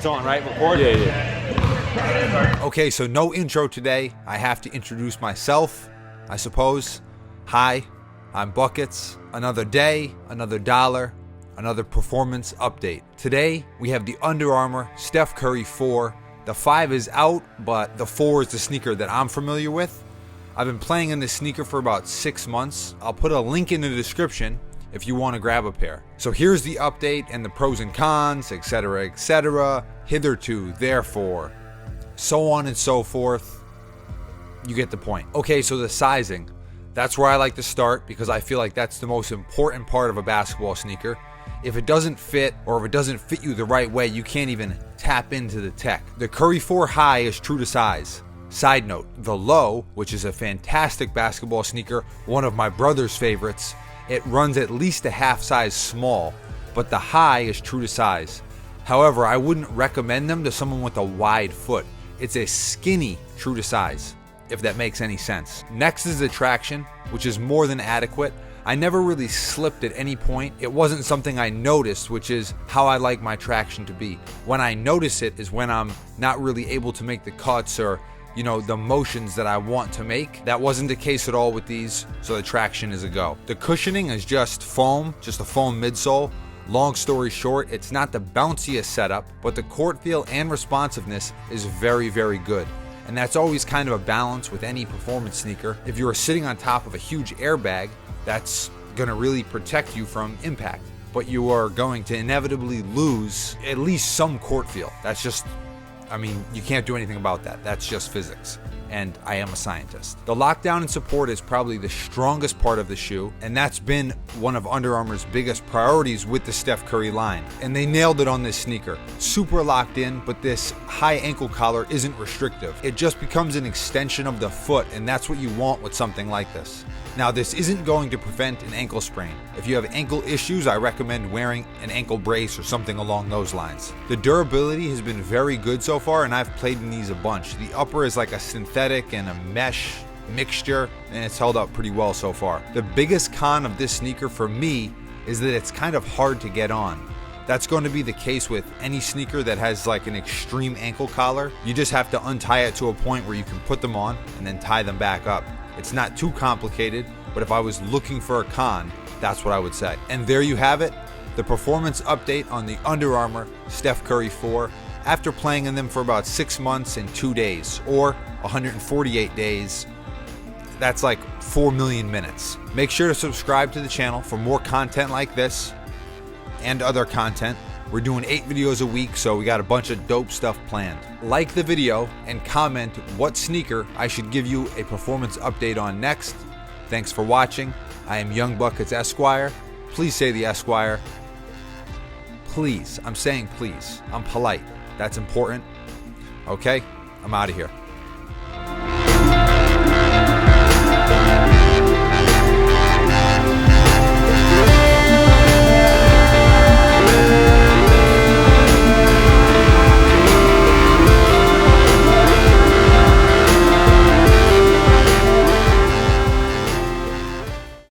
It's on, right? Record? Yeah. Okay, so no intro today. I have to introduce myself, I suppose. Hi, I'm Buckets. Another day, another dollar, another performance update. Today, we have the Under Armour Steph Curry 4. The 5 is out, but the 4 is the sneaker that I'm familiar with. I've been playing in this sneaker for about 6 months. I'll put a link in the description if you want to grab a pair. So here's the update and the pros and cons, etc., hitherto, therefore, so on and so forth. You get the point. Okay, so the sizing. That's where I like to start because I feel like that's the most important part of a basketball sneaker. If it doesn't fit, or if it doesn't fit you the right way, you can't even tap into the tech. The Curry 4 High is true to size. Side note, the Low, which is a fantastic basketball sneaker, one of my brother's favorites, it runs at least a half size small, but the High is true to size. However, I wouldn't recommend them to someone with a wide foot. It's a skinny true to size, if that makes any sense. Next is the traction, which is more than adequate. I never really slipped at any point. It wasn't something I noticed, which is how I like my traction to be. When I notice it is when I'm not really able to make the cuts or the motions that I want to make. That wasn't the case at all with these, so the traction is a go. The cushioning is just foam, just a foam midsole. Long story short, it's not the bounciest setup, but the court feel and responsiveness is very, very good. And that's always kind of a balance with any performance sneaker. If you are sitting on top of a huge airbag, that's gonna really protect you from impact, but you are going to inevitably lose at least some court feel. That's just, you can't do anything about that. That's just physics. And I am a scientist. The lockdown and support is probably the strongest part of the shoe, and that's been one of Under Armour's biggest priorities with the Steph Curry line. And they nailed it on this sneaker. Super locked in, but this high ankle collar isn't restrictive. It just becomes an extension of the foot, and that's what you want with something like this. Now, this isn't going to prevent an ankle sprain. If you have ankle issues, I recommend wearing an ankle brace or something along those lines. The durability has been very good so far, and I've played in these a bunch. The upper is like a synthetic and a mesh mixture, and it's held up pretty well so far. The biggest con of this sneaker for me is that it's kind of hard to get on. That's going to be the case with any sneaker that has like an extreme ankle collar. You just have to untie it to a point where you can put them on and then tie them back up. It's not too complicated, but if I was looking for a con, that's what I would say. And there you have it, the performance update on the Under Armour Steph Curry 4 after playing in them for about 6 months and 2 days, or 148 days. That's like 4 million minutes. Make sure to subscribe to the channel for more content like this and other content. We're doing 8 videos a week, so we got a bunch of dope stuff planned. Like the video and comment what sneaker I should give you a performance update on next. Thanks for watching. I am Young Buckets Esquire. Please say the Esquire. Please. I'm saying please. I'm polite. That's important. Okay? I'm out of here.